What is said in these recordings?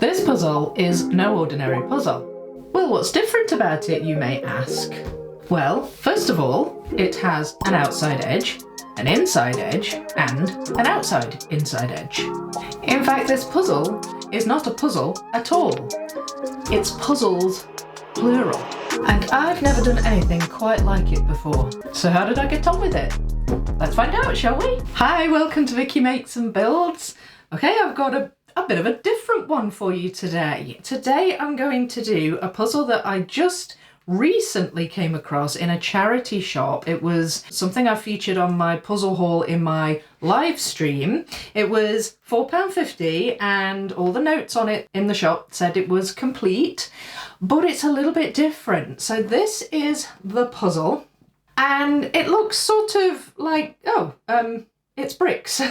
This puzzle is no ordinary puzzle. Well, what's different about it, you may ask? Well, first of all, it has an outside edge, an inside edge, and an outside inside edge. In fact, this puzzle is not a puzzle at all. It's puzzles, plural. And I've never done anything quite like it before. So how did I get on with it? Let's find out, shall we? Hi, welcome to Vicky Makes and Builds. Okay, I've got a bit of a different one for you today. Today I'm going to do a puzzle that I just recently came across in a charity shop. It was something I featured on my puzzle haul in my live stream. It was £4.50 and all the notes on it in the shop said it was complete, but it's a little bit different. So this is the puzzle and it looks sort of like, it's bricks.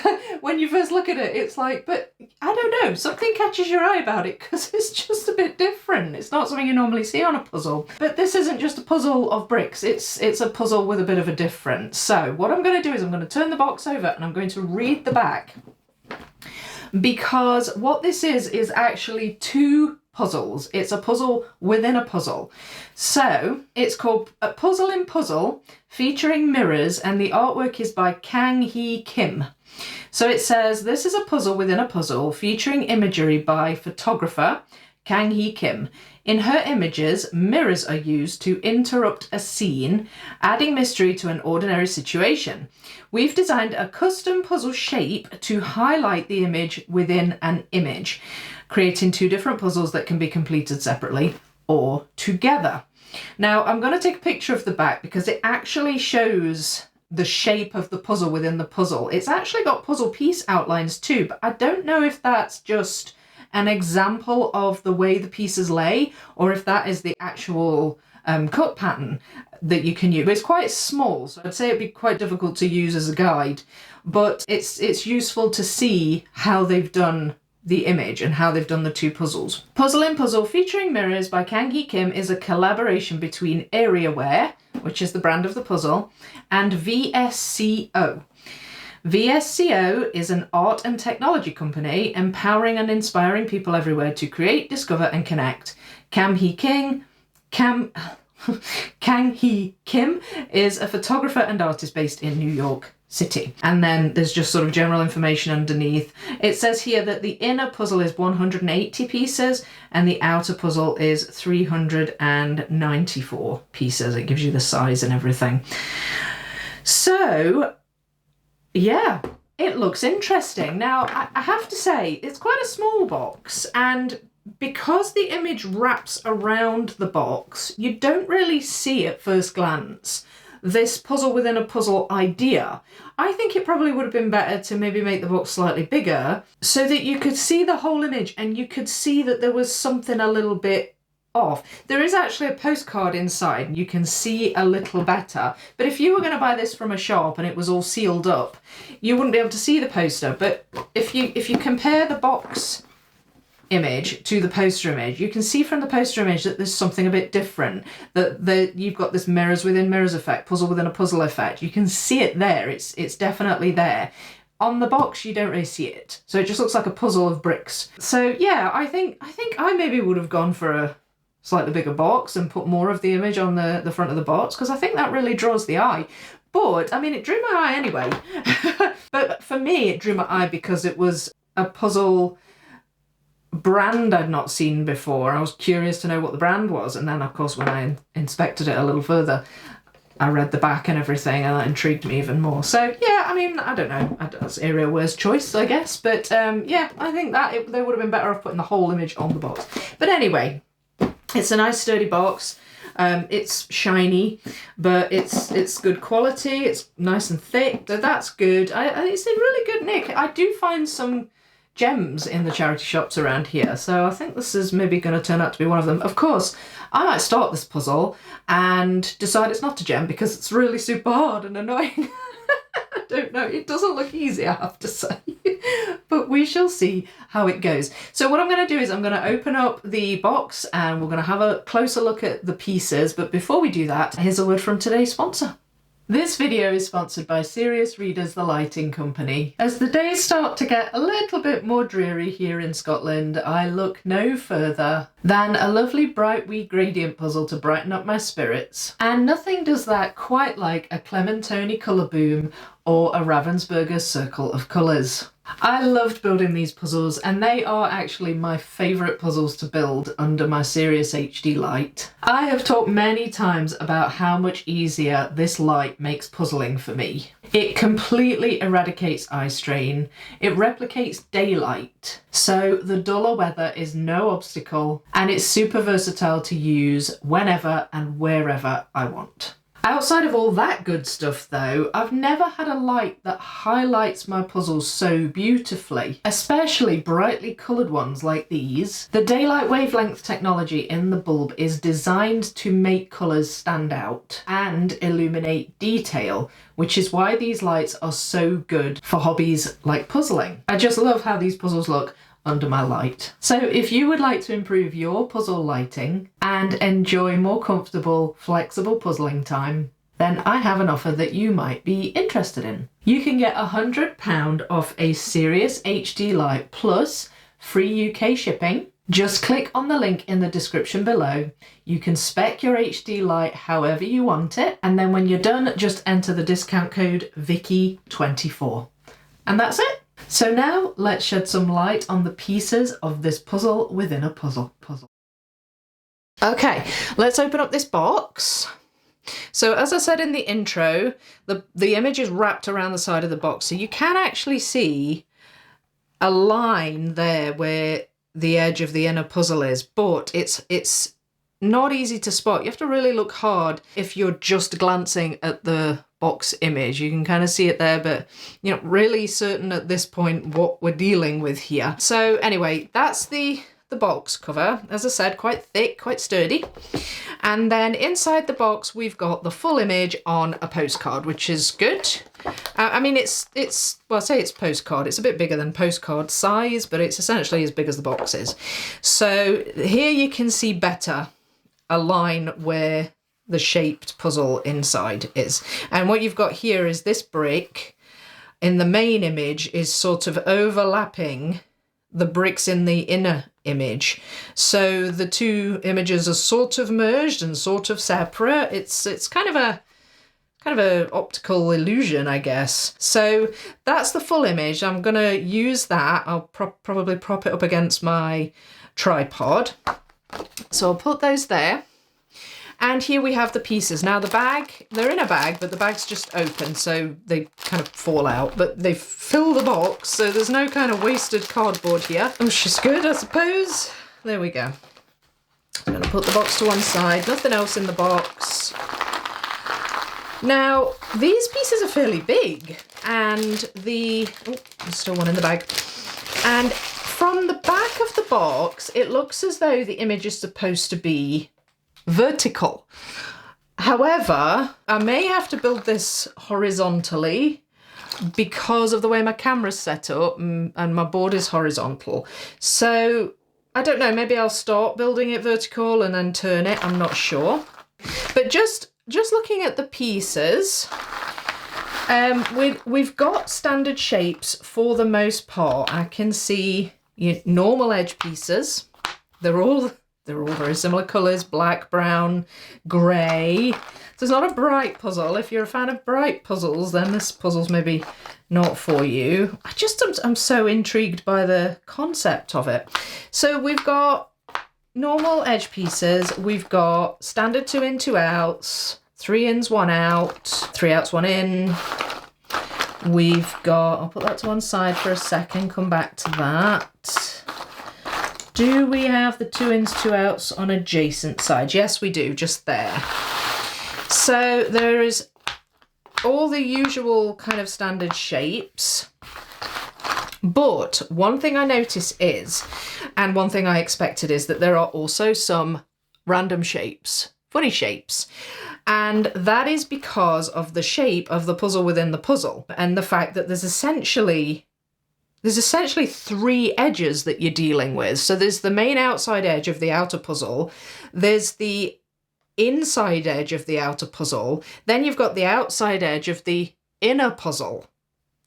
When you first look at it, it's like, but I don't know, something catches your eye about it because it's just a bit different. It's not something you normally see on a puzzle. But this isn't just a puzzle of bricks, it's a puzzle with a bit of a difference. So what I'm going to do is I'm going to turn the box over and I'm going to read the back. Because what this is actually two puzzles. It's a puzzle within a puzzle. So it's called A Puzzle in Puzzle, featuring mirrors, and the artwork is by KangHee Kim. So it says, this is a puzzle within a puzzle featuring imagery by photographer KangHee Kim. In her images, mirrors are used to interrupt a scene, adding mystery to an ordinary situation. We've designed a custom puzzle shape to highlight the image within an image, creating two different puzzles that can be completed separately or together. Now, I'm going to take a picture of the back because it actually shows the shape of the puzzle within the puzzle. It's actually got puzzle piece outlines too, but I don't know if that's just an example of the way the pieces lay or if that is the actual cut pattern that you can use. It's quite small, so I'd say it'd be quite difficult to use as a guide, but it's useful to see how they've done the image and how they've done the two puzzles. Puzzle in Puzzle featuring mirrors by KangHee Kim is a collaboration between Areaware, which is the brand of the puzzle, and VSCO. VSCO is an art and technology company empowering and inspiring people everywhere to create, discover and connect. KangHee Kim is a photographer and artist based in New York City. And then there's just sort of general information underneath. It says here that the inner puzzle is 180 pieces and the outer puzzle is 394 pieces. It gives you the size and everything. So yeah, it looks interesting. Now, I have to say, it's quite a small box, and because the image wraps around the box, you don't really see at first glance this puzzle within a puzzle idea. I think it probably would have been better to maybe make the box slightly bigger so that you could see the whole image and you could see that there was something a little bit off. There is actually a postcard inside and you can see a little better, but if you were going to buy this from a shop and it was all sealed up, you wouldn't be able to see the poster. But if you compare the box image to the poster image, you can see from the poster image that there's something a bit different, that you've got this mirrors within mirrors effect, puzzle within a puzzle effect. You can see it there. It's definitely there. On the box, you don't really see it. So it just looks like a puzzle of bricks. So yeah, I think I maybe would have gone for a slightly bigger box and put more of the image on the front of the box, because I think that really draws the eye. But I mean, it drew my eye anyway. But for me, it drew my eye because it was a puzzle brand I'd not seen before. I was curious to know what the brand was, and then of course when I inspected it a little further, I read the back and everything, and that intrigued me even more. So yeah, I mean, I don't know, that's Areaware's choice, I guess, but yeah, I think that they would have been better off putting the whole image on the box. But anyway, it's a nice sturdy box. It's shiny, but it's good quality. It's nice and thick, so that's good. It's in really good nick. I do find some gems in the charity shops around here, so I think this is maybe going to turn out to be one of them. Of course, I might start this puzzle and decide it's not a gem because it's really super hard and annoying. I don't know, it doesn't look easy, I have to say. But we shall see how it goes. So what I'm going to do is I'm going to open up the box and we're going to have a closer look at the pieces. But before we do that, here's a word from today's sponsor. This video is sponsored by Serious Readers The Lighting Company. As the days start to get a little bit more dreary here in Scotland, I look no further than a lovely bright wee gradient puzzle to brighten up my spirits. And nothing does that quite like a Clementoni colour boom or a Ravensburger circle of colours. I loved building these puzzles, and they are actually my favourite puzzles to build under my Serious HD light. I have talked many times about how much easier this light makes puzzling for me. It completely eradicates eye strain, it replicates daylight, so the duller weather is no obstacle, and it's super versatile to use whenever and wherever I want. Outside of all that good stuff though, I've never had a light that highlights my puzzles so beautifully, especially brightly coloured ones like these. The daylight wavelength technology in the bulb is designed to make colours stand out and illuminate detail, which is why these lights are so good for hobbies like puzzling. I just love how these puzzles look under my light. So if you would like to improve your puzzle lighting and enjoy more comfortable, flexible puzzling time, then I have an offer that you might be interested in. You can get £100 off a Serious HD light plus free UK shipping. Just click on the link in the description below. You can spec your HD light however you want it, and then when you're done, just enter the discount code Vicky24. And that's it. So now let's shed some light on the pieces of this puzzle within a puzzle. Okay, let's open up this box. So as I said in the intro, the image is wrapped around the side of the box, so you can actually see a line there where the edge of the inner puzzle is, but it's not easy to spot. You have to really look hard if you're just glancing at the box image. You can kind of see it there, but you're not really certain at this point what we're dealing with here. So anyway, that's the box cover. As I said, quite thick, quite sturdy. And then inside the box, we've got the full image on a postcard, which is good. I mean, well, I say it's postcard. It's a bit bigger than postcard size, but it's essentially as big as the box is. So here you can see better a line where the shaped puzzle inside is. And what you've got here is this brick in the main image is sort of overlapping the bricks in the inner image. So the two images are sort of merged and sort of separate. It's kind of a optical illusion, I guess. So that's the full image. I'm gonna use that. I'll probably prop it up against my tripod. So I'll put those there. And here we have the pieces. Now the bag, they're in a bag, but the bag's just open, so they kind of fall out, but they fill the box, so there's no kind of wasted cardboard here, which is good, I suppose. There we go. I'm gonna put the box to one side, nothing else in the box. Now, these pieces are fairly big, and there's still one in the bag. And from the back of the box, it looks as though the image is supposed to be vertical. However, I may have to build this horizontally because of the way my camera's set up and my board is horizontal. So I don't know, maybe I'll start building it vertical and then turn it, I'm not sure. But just looking at the pieces, we've got standard shapes for the most part. I can see normal edge pieces. They're all very similar colours, black, brown, grey. So it's not a bright puzzle. If you're a fan of bright puzzles, then this puzzle's maybe not for you. I'm so intrigued by the concept of it. So we've got normal edge pieces. We've got standard 2 in, 2 outs, 3 ins, 1 out, 3 outs, 1 in. We've got, I'll put that to one side for a second, come back to that. Do we have the 2 ins, 2 outs on adjacent sides? Yes, we do, just there. So there is all the usual kind of standard shapes. But one thing I notice is, and one thing I expected is that there are also some random shapes, funny shapes. And that is because of the shape of the puzzle within the puzzle and the fact that there's essentially 3 edges that you're dealing with. So there's the main outside edge of the outer puzzle, there's the inside edge of the outer puzzle, then you've got the outside edge of the inner puzzle,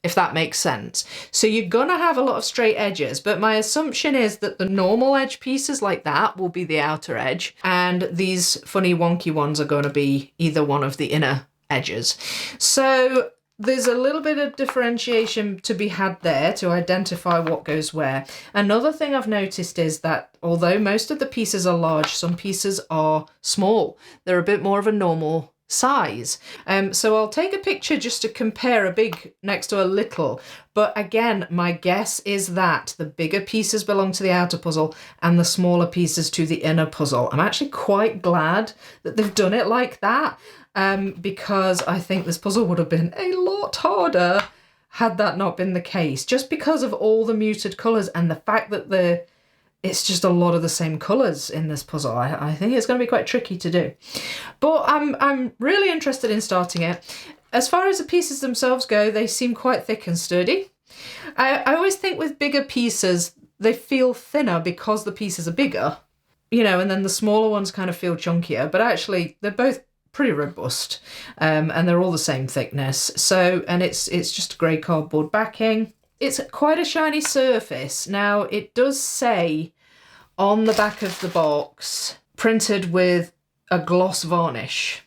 if that makes sense. So you're gonna have a lot of straight edges, but my assumption is that the normal edge pieces like that will be the outer edge, and these funny wonky ones are gonna be either one of the inner edges. So there's a little bit of differentiation to be had there to identify what goes where. Another thing I've noticed is that although most of the pieces are large, some pieces are small. They're a bit more of a normal size. So I'll take a picture just to compare a big next to a little. But again, my guess is that the bigger pieces belong to the outer puzzle and the smaller pieces to the inner puzzle. I'm actually quite glad that they've done it like that. Because I think this puzzle would have been a lot harder had that not been the case, just because of all the muted colours and the fact that it's just a lot of the same colours in this puzzle. I think it's going to be quite tricky to do. But I'm really interested in starting it. As far as the pieces themselves go, they seem quite thick and sturdy. I always think with bigger pieces, they feel thinner because the pieces are bigger, you know, and then the smaller ones kind of feel chunkier, but actually they're both pretty robust, and they're all the same thickness. So, and it's just a grey cardboard backing. It's quite a shiny surface. Now, it does say on the back of the box, printed with a gloss varnish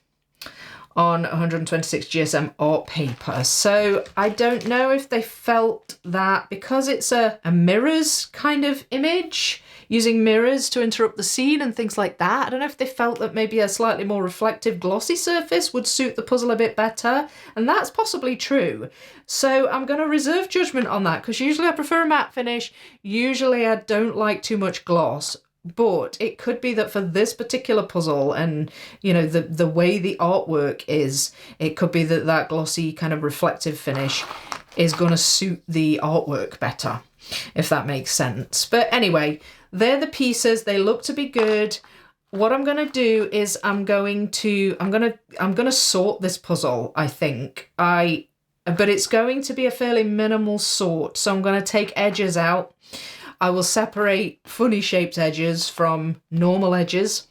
on 126 GSM art paper. So I don't know if they felt that because it's a mirrors kind of image, using mirrors to interrupt the scene and things like that. I don't know if they felt that maybe a slightly more reflective glossy surface would suit the puzzle a bit better, and that's possibly true. So I'm going to reserve judgment on that, because usually I prefer a matte finish. Usually I don't like too much gloss, but it could be that for this particular puzzle and, you know, the way the artwork is, it could be that that glossy kind of reflective finish is going to suit the artwork better, if that makes sense. But anyway, they're the pieces. They look to be good. What I'm going to do is I'm going to sort this puzzle, I think. But it's going to be a fairly minimal sort. So I'm going to take edges out. I will separate funny shaped edges from normal edges.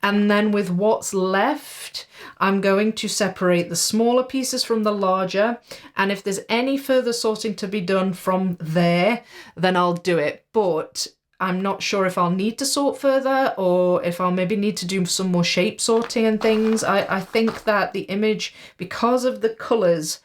And then with what's left, I'm going to separate the smaller pieces from the larger. And if there's any further sorting to be done from there, then I'll do it. But I'm not sure if I'll need to sort further or if I'll maybe need to do some more shape sorting and things. I think that the image, because of the colours,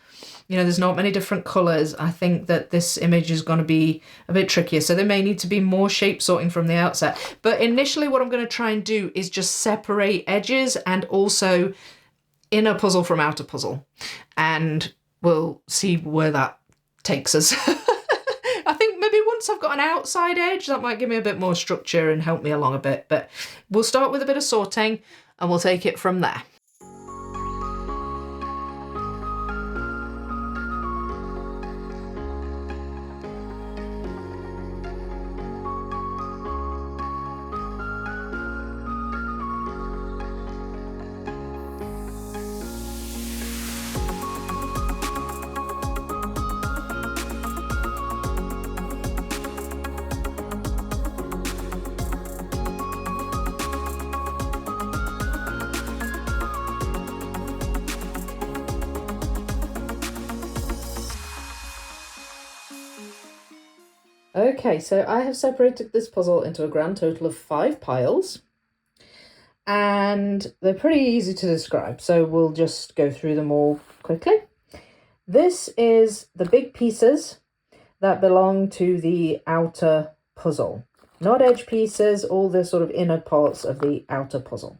you know, there's not many different colours, I think that this image is going to be a bit trickier. So there may need to be more shape sorting from the outset. But initially what I'm going to try and do is just separate edges and also inner puzzle from outer puzzle. And we'll see where that takes us. I think maybe once I've got an outside edge, that might give me a bit more structure and help me along a bit. But we'll start with a bit of sorting and we'll take it from there. Okay, so I have separated this puzzle into a grand total of 5 piles, and they're pretty easy to describe, so we'll just go through them all quickly. This is the big pieces that belong to the outer puzzle, not edge pieces, all the sort of inner parts of the outer puzzle.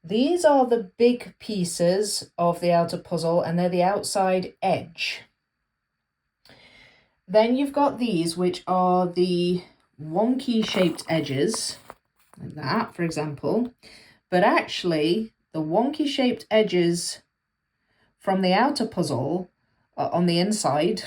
These are the big pieces of the outer puzzle, and they're the outside edge. Then you've got these, which are the wonky shaped edges, like that, for example. But actually, the wonky shaped edges from the outer puzzle on the inside,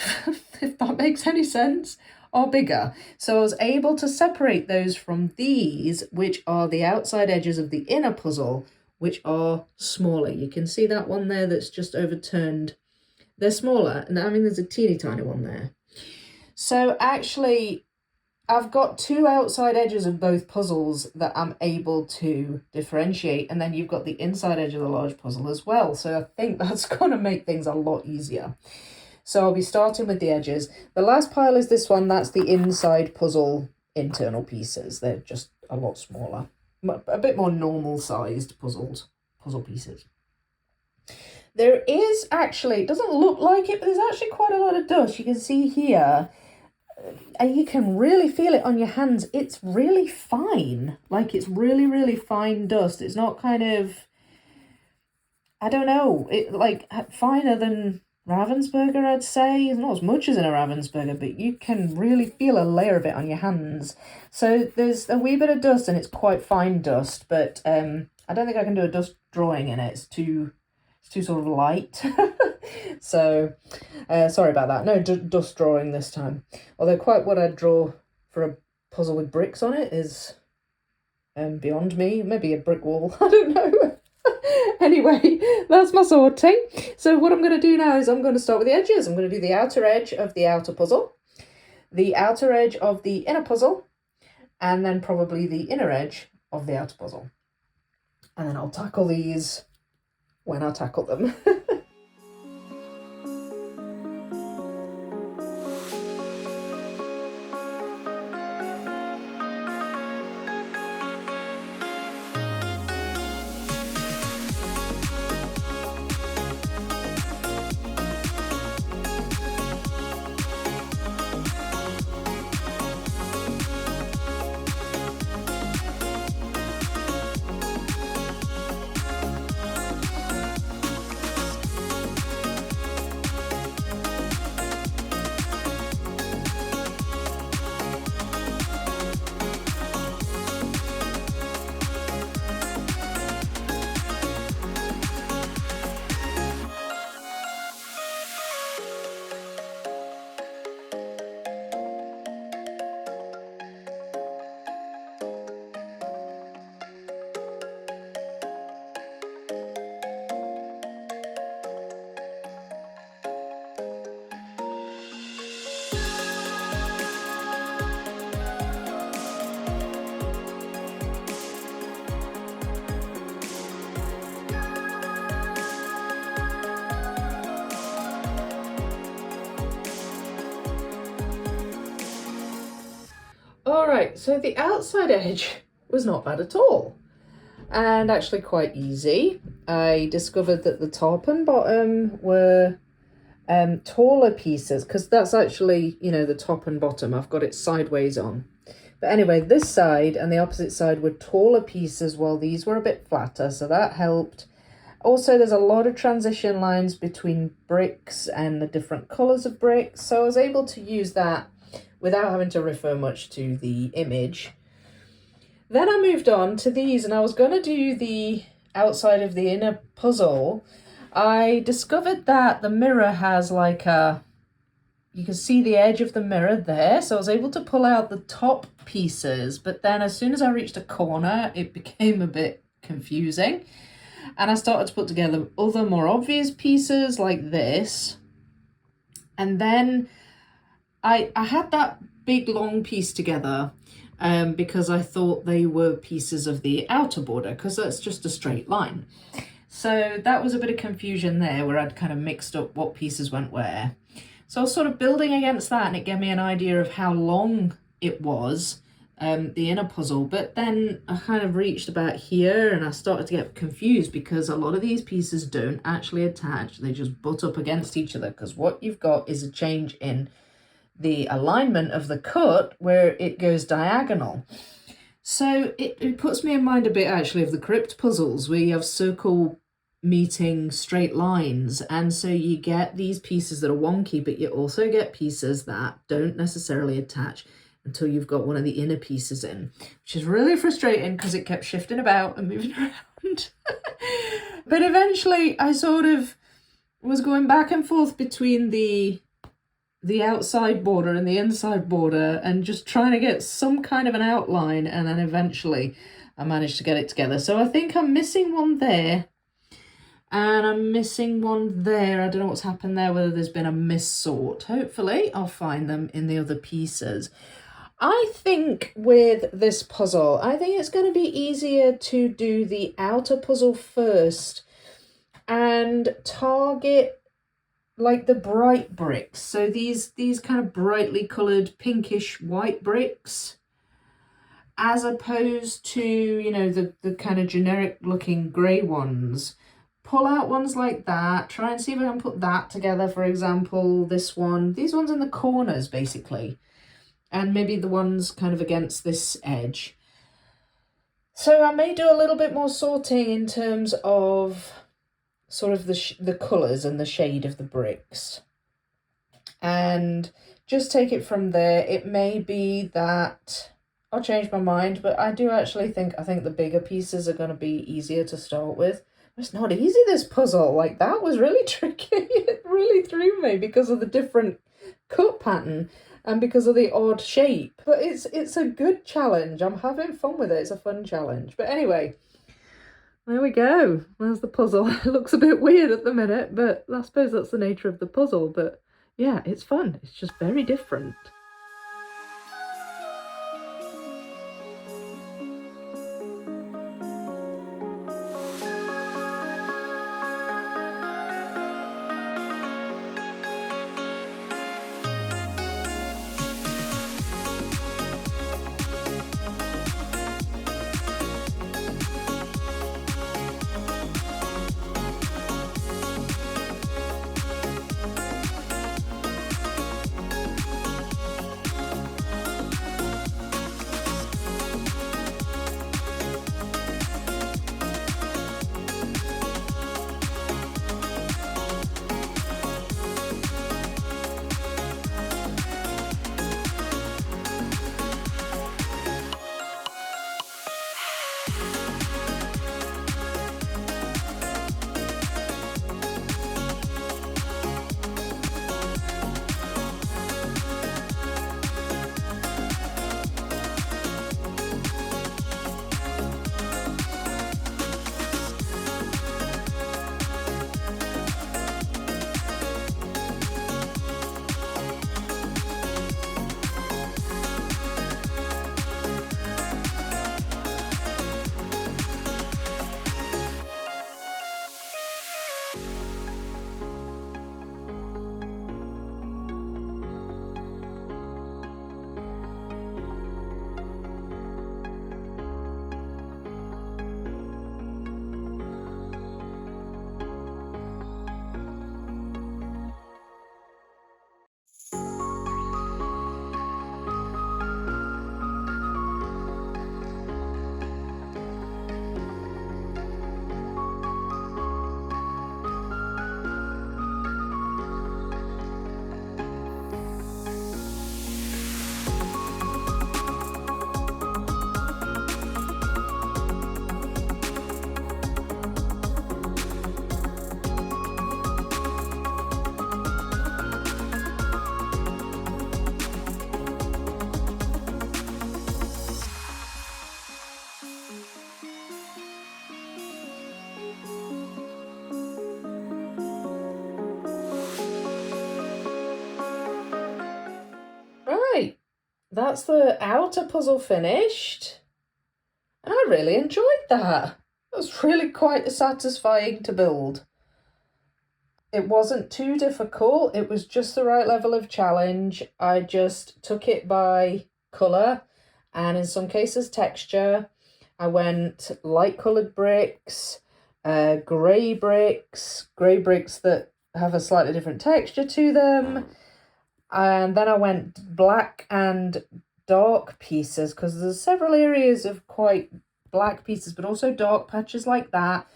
if that makes any sense, are bigger. So I was able to separate those from these, which are the outside edges of the inner puzzle, which are smaller. You can see that one there that's just overturned. They're smaller, and I mean, there's a teeny tiny one there. So actually, I've got two outside edges of both puzzles that I'm able to differentiate, and then you've got the inside edge of the large puzzle as well. So I think that's going to make things a lot easier. So I'll be starting with the edges. The last pile is this one. That's the inside puzzle internal pieces. They're just a lot smaller, a bit more normal sized puzzle pieces. There is actually, it doesn't look like it, but there's actually quite a lot of dust. You can see here, and you can really feel it on your hands. It's really fine. Like, it's really, really fine dust. It's not kind of, I don't know, it like finer than Ravensburger, I'd say. It's not as much as in a Ravensburger, but you can really feel a layer of it on your hands. So there's a wee bit of dust, and it's quite fine dust, but I don't think I can do a dust drawing in it. It's too sort of light. So sorry about that. No dust drawing this time. Although quite what I'd draw for a puzzle with bricks on it is beyond me. Maybe a brick wall. I don't know. Anyway, that's my sorting. So what I'm going to do now is I'm going to start with the edges. I'm going to do the outer edge of the outer puzzle, the outer edge of the inner puzzle, and then probably the inner edge of the outer puzzle. And then I'll tackle these when I tackle them. Alright, so the outside edge was not bad at all, and actually quite easy. I discovered that the top and bottom were taller pieces, because that's actually, you know, the top and bottom. I've got it sideways on. But anyway, this side and the opposite side were taller pieces, while these were a bit flatter, so that helped. Also, there's a lot of transition lines between bricks and the different colours of bricks, so I was able to use that without having to refer much to the image. Then I moved on to these, and I was going to do the outside of the inner puzzle. I discovered that the mirror has like a, you can see the edge of the mirror there, so I was able to pull out the top pieces, but then as soon as I reached a corner, it became a bit confusing, and I started to put together other more obvious pieces like this, and then I had that big long piece together because I thought they were pieces of the outer border, because that's just a straight line. So that was a bit of confusion there, where I'd kind of mixed up what pieces went where. So I was sort of building against that, and it gave me an idea of how long it was, the inner puzzle. But then I kind of reached about here, and I started to get confused, because a lot of these pieces don't actually attach. They just butt up against each other, because what you've got is a change in the alignment of the cut where it goes diagonal. So it puts me in mind a bit actually of the crypt puzzles, where you have circle meeting straight lines, and so you get these pieces that are wonky, but you also get pieces that don't necessarily attach until you've got one of the inner pieces in, which is really frustrating because it kept shifting about and moving around. But eventually I sort of was going back and forth between the outside border and the inside border, and just trying to get some kind of an outline, and then eventually I managed to get it together. So I think I'm missing one there, and I'm missing one there. I don't know what's happened there, whether there's been a missort. Hopefully I'll find them in the other pieces. I think with this puzzle, I think it's going to be easier to do the outer puzzle first and target like the bright bricks. So these kind of brightly coloured pinkish white bricks, as opposed to, you know, the kind of generic looking grey ones. Pull out ones like that, try and see if I can put that together, for example, this one, these ones in the corners basically, and maybe the ones kind of against this edge. So I may do a little bit more sorting in terms of sort of the colours and the shade of the bricks, and just take it from there. It may be that I'll change my mind, but I do actually think the bigger pieces are going to be easier to start with. It's not easy, this puzzle. Like, that was really tricky. It really threw me because of the different cut pattern and because of the odd shape. But it's a good challenge. I'm having fun with it. It's a fun challenge. But anyway, there we go. There's the puzzle. It looks a bit weird at the minute, but I suppose that's the nature of the puzzle. But yeah, it's fun. It's just very different. Right, that's the outer puzzle finished. And I really enjoyed that. It was really quite satisfying to build. It wasn't too difficult. It was just the right level of challenge. I just took it by colour and in some cases texture. I went light coloured bricks, grey bricks that have a slightly different texture to them. And then I went black and dark pieces because there's several areas of quite black pieces, but also dark patches like that.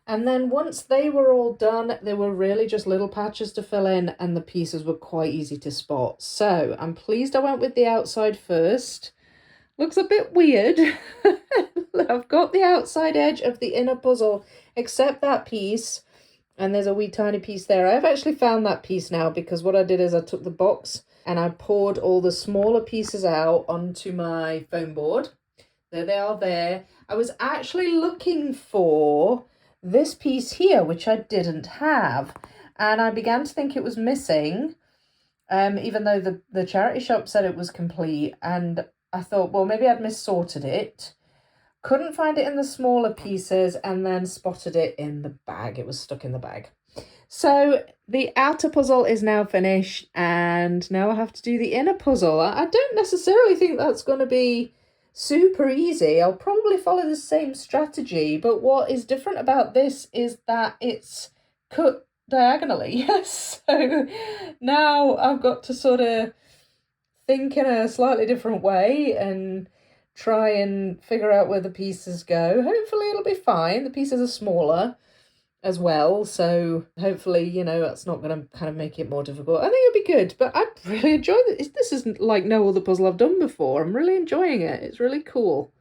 And then once they were all done, they were really just little patches to fill in and the pieces were quite easy to spot. So I'm pleased I went with the outside first. Looks a bit weird. I've got the outside edge of the inner puzzle, except that piece. And there's a wee tiny piece there. I've actually found that piece now because what I did is I took the box and I poured all the smaller pieces out onto my foam board. There they are there. I was actually looking for this piece here, which I didn't have. And I began to think it was missing, even though the charity shop said it was complete. And I thought, well, maybe I'd missorted it. Couldn't find it in the smaller pieces, and then spotted it in the bag. It was stuck in the bag. So the outer puzzle is now finished, and now I have to do the inner puzzle. I don't necessarily think that's going to be super easy. I'll probably follow the same strategy, but what is different about this is that it's cut diagonally. So now I've got to sort of think in a slightly different way and try and figure out where the pieces go. Hopefully it'll be fine. The pieces are smaller as well, so hopefully, you know, that's not going to kind of make it more difficult. I think it'll be good, but I really enjoy this. This isn't like no other puzzle I've done before. I'm really enjoying it. It's really cool.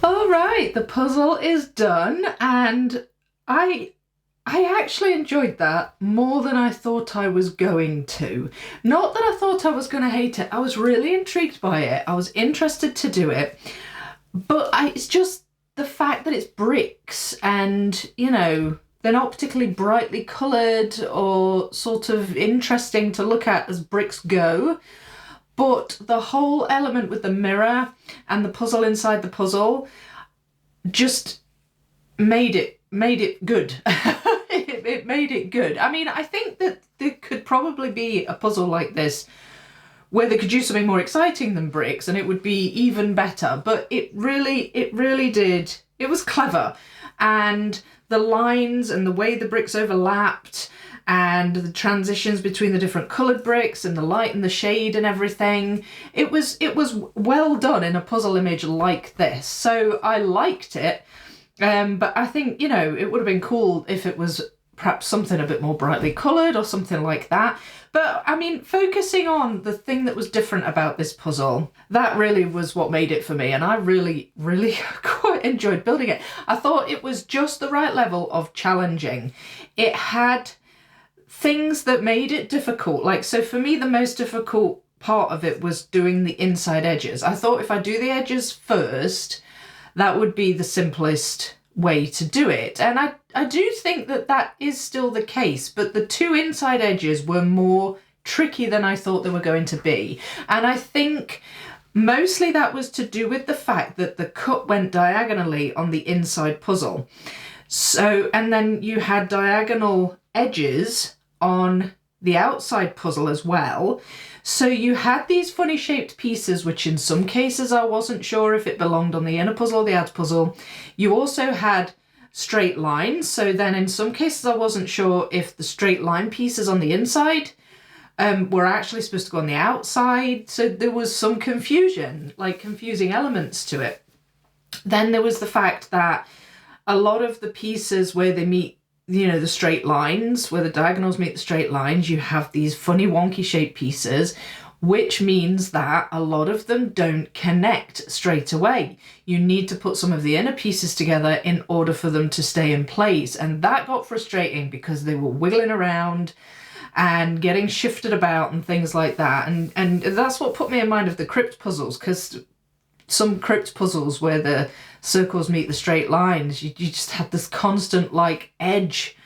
All right, the puzzle is done, and I actually enjoyed that more than I thought I was going to. Not that I thought I was going to hate it. I was really intrigued by it. I was interested to do it, but it's just the fact that it's bricks and, you know, they're not particularly brightly coloured or sort of interesting to look at as bricks go. But the whole element with the mirror and the puzzle inside the puzzle just made it good. it made it good. I mean, I think that there could probably be a puzzle like this where they could use something more exciting than bricks and it would be even better. But it really did. It was clever. And the lines and the way the bricks overlapped and the transitions between the different coloured bricks and the light and the shade and everything. It was well done in a puzzle image like this. So I liked it, but I think, you know, it would have been cool if it was perhaps something a bit more brightly coloured or something like that. But I mean, focusing on the thing that was different about this puzzle, that really was what made it for me. And I really quite enjoyed building it. I thought it was just the right level of challenging. It had things that made it difficult. Like, so for me, the most difficult part of it was doing the inside edges. I thought if I do the edges first, that would be the simplest way to do it. And I do think that that is still the case, but the two inside edges were more tricky than I thought they were going to be. And I think mostly that was to do with the fact that the cut went diagonally on the inside puzzle. So, and then you had diagonal edges on the outside puzzle as well. So you had these funny shaped pieces, which in some cases I wasn't sure if it belonged on the inner puzzle or the outer puzzle. You also had straight lines. So then in some cases I wasn't sure if the straight line pieces on the inside were actually supposed to go on the outside. So there was some confusion, like confusing elements to it. Then there was the fact that a lot of the pieces where they meet, you know, the straight lines, where the diagonals meet the straight lines, you have these funny wonky shaped pieces, which means that a lot of them don't connect straight away. You need to put some of the inner pieces together in order for them to stay in place. And that got frustrating because they were wiggling around and getting shifted about and things like that. And that's what put me in mind of the crypt puzzles, because some crypt puzzles where the circles meet the straight lines, you just had this constant like edge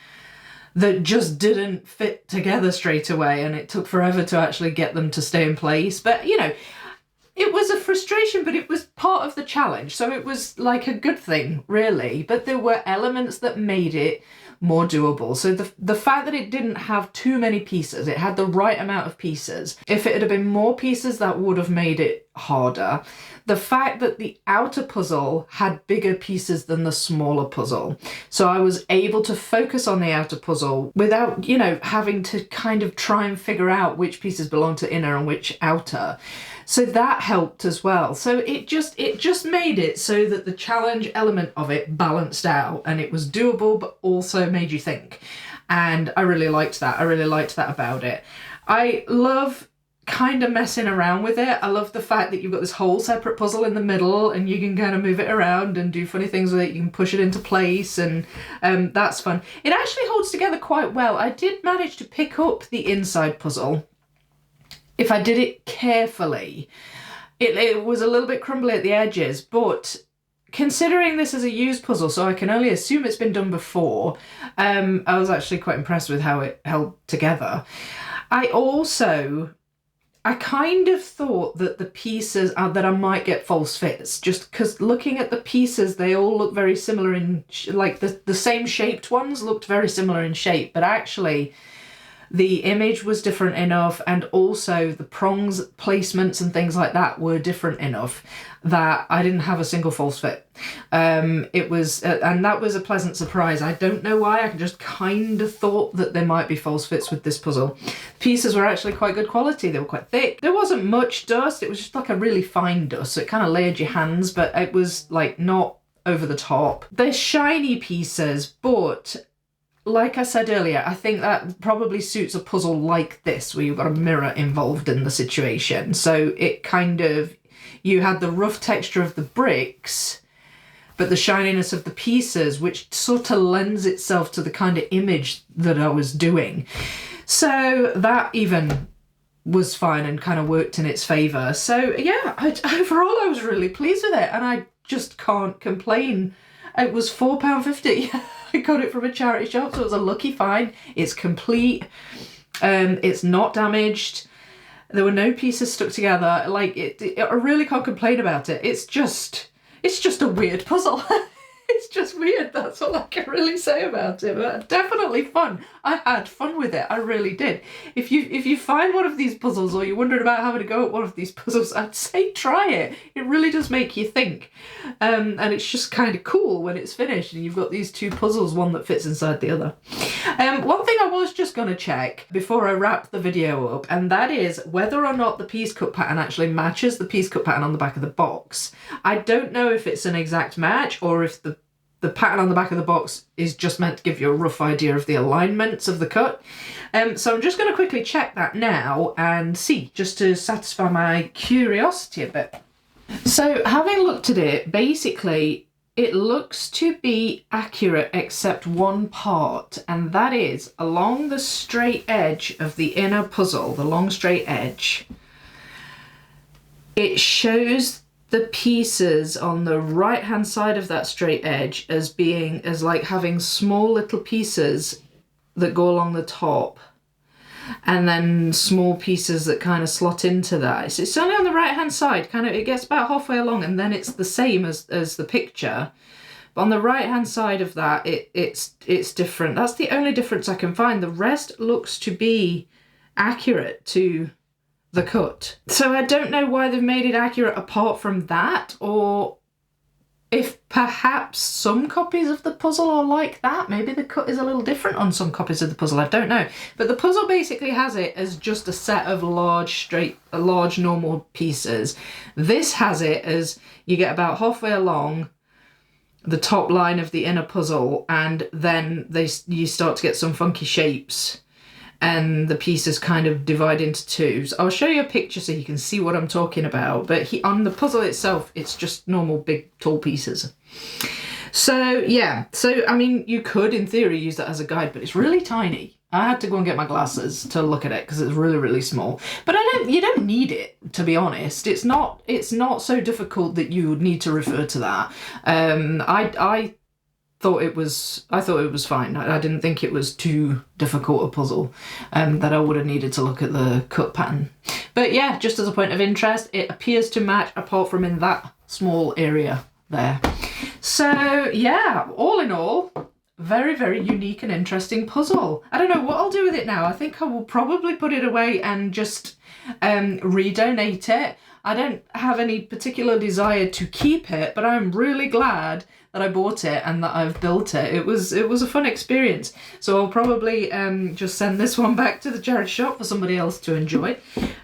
that just didn't fit together straight away, and it took forever to actually get them to stay in place. But, you know, it was a frustration, but it was part of the challenge. So it was like a good thing, really. But there were elements that made it more doable. So the fact that it didn't have too many pieces, it had the right amount of pieces. If it had been more pieces, that would have made it harder. The fact that the outer puzzle had bigger pieces than the smaller puzzle. So I was able to focus on the outer puzzle without, you know, having to kind of try and figure out which pieces belong to inner and which outer. So that helped as well. So it just made it so that the challenge element of it balanced out, and it was doable, but also made you think. And I really liked that. I really liked that about it. I love kind of messing around with it. I love the fact that you've got this whole separate puzzle in the middle and you can kind of move it around and do funny things with it. You can push it into place, and that's fun. It actually holds together quite well. I did manage to pick up the inside puzzle. If I did it carefully, it was a little bit crumbly at the edges, but considering this is a used puzzle, so I can only assume it's been done before, I was actually quite impressed with how it held together. I kind of thought that the pieces that I might get false fits, just because looking at the pieces, they all look very similar in, like the same shaped ones looked very similar in shape, but actually the image was different enough, and also the prongs placements and things like that were different enough that I didn't have a single false fit. It was, and that was a pleasant surprise. I don't know why, I just kind of thought that there might be false fits with this puzzle. Pieces were actually quite good quality, they were quite thick. There wasn't much dust, it was just like a really fine dust, so it kind of layered your hands, but it was like not over the top. They're shiny pieces, but like I said earlier, I think that probably suits a puzzle like this, where you've got a mirror involved in the situation. So it kind of, you had the rough texture of the bricks, but the shininess of the pieces, which sort of lends itself to the kind of image that I was doing. So that even was fine and kind of worked in its favour. So yeah, overall I was really pleased with it, and I just can't complain. It was £4.50. I got it from a charity shop, so it was a lucky find. It's complete. It's not damaged. There were no pieces stuck together. Like I really can't complain about it. It's just a weird puzzle. It's just weird. That's all I can really say about it. But definitely fun. I had fun with it. I really did. If you find one of these puzzles, or you're wondering about having to go at one of these puzzles, I'd say try it. It really does make you think. And it's just kind of cool when it's finished and you've got these two puzzles, one that fits inside the other. One thing I was just going to check before I wrap the video up, and that is whether or not the piece cut pattern actually matches the piece cut pattern on the back of the box. I don't know if it's an exact match, or if the pattern on the back of the box is just meant to give you a rough idea of the alignments of the cut. So I'm just going to quickly check that now and see, just to satisfy my curiosity a bit. So having looked at it, basically it looks to be accurate except one part, and that is along the straight edge of the inner puzzle, the long straight edge, it shows the pieces on the right hand side of that straight edge as like having small little pieces that go along the top, and then small pieces that kind of slot into that. So it's only on the right hand side, kind of, it gets about halfway along, and then it's the same as the picture. But on the right hand side of that, it's different. That's the only difference I can find. The rest looks to be accurate to the cut. So I don't know why they've made it accurate apart from that, or if perhaps some copies of the puzzle are like that. Maybe the cut is a little different on some copies of the puzzle, I don't know. But the puzzle basically has it as just a set of large normal pieces. This has it as you get about halfway along the top line of the inner puzzle, and then you start to get some funky shapes, and the pieces kind of divide into two. So I'll show you a picture so you can see what I'm talking about. But on the puzzle itself, it's just normal big tall pieces. So yeah, so I mean, you could in theory use that as a guide, but it's really tiny. I had to go and get my glasses to look at it because it's really, really small. But you don't need it, to be honest. It's not so difficult that you would need to refer to that. I thought it was fine. I didn't think it was too difficult a puzzle that I would have needed to look at the cut pattern. But yeah, just as a point of interest, it appears to match apart from in that small area there. So yeah, all in all, very, very unique and interesting puzzle. I don't know what I'll do with it now. I think I will probably put it away and just redonate it. I don't have any particular desire to keep it, but I'm really glad that I bought it and that I've built it. It was a fun experience. So I'll probably just send this one back to the charity shop for somebody else to enjoy.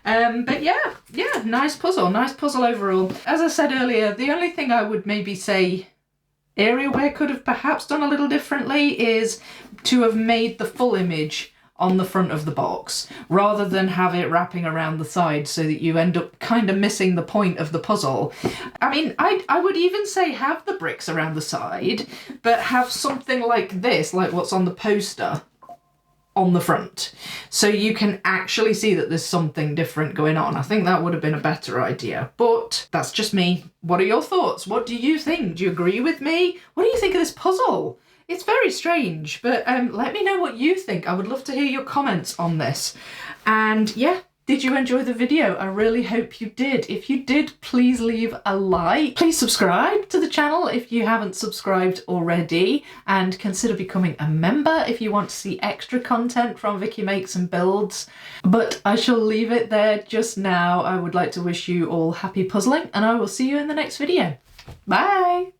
But yeah, nice puzzle overall. As I said earlier, the only thing I would maybe say Areaware could have perhaps done a little differently is to have made the full image on the front of the box rather than have it wrapping around the side, so that you end up kind of missing the point of the puzzle. I mean, I would even say have the bricks around the side, but have something like this, like what's on the poster, on the front, so you can actually see that there's something different going on. I think that would have been a better idea, but that's just me. What are your thoughts? What do you think? Do you agree with me? What do you think of this puzzle? It's very strange, but let me know what you think. I would love to hear your comments on this. And yeah, did you enjoy the video? I really hope you did. If you did, please leave a like. Please subscribe to the channel if you haven't subscribed already, and consider becoming a member if you want to see extra content from Vicky Makes and Builds. But I shall leave it there just now. I would like to wish you all happy puzzling, and I will see you in the next video. Bye!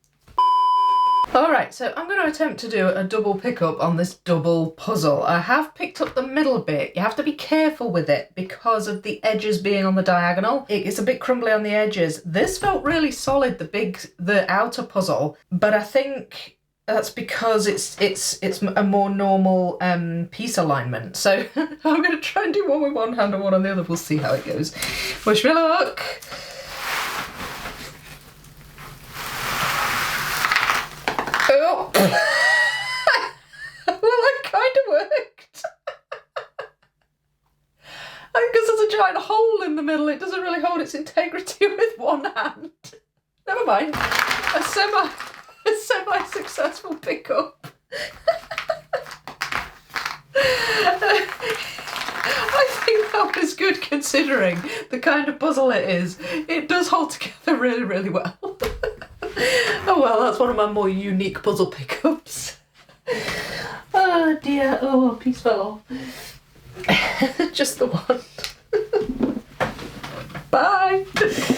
Alright, so I'm going to attempt to do a double pickup on this double puzzle. I have picked up the middle bit. You have to be careful with it because of the edges being on the diagonal. It's a bit crumbly on the edges. This felt really solid, the outer puzzle, but I think that's because it's a more normal piece alignment. So I'm going to try and do one with one hand and one on the other. We'll see how it goes. Wish me luck! Oh. Well, it kind of worked. I think because there's a giant hole in the middle, it doesn't really hold its integrity with one hand. Never mind. A semi-successful pickup. I think that was good considering the kind of puzzle it is. It does hold together really, really well. Oh well, that's one of my more unique puzzle pickups. Oh dear, oh, a piece fell off. Just the one. Bye!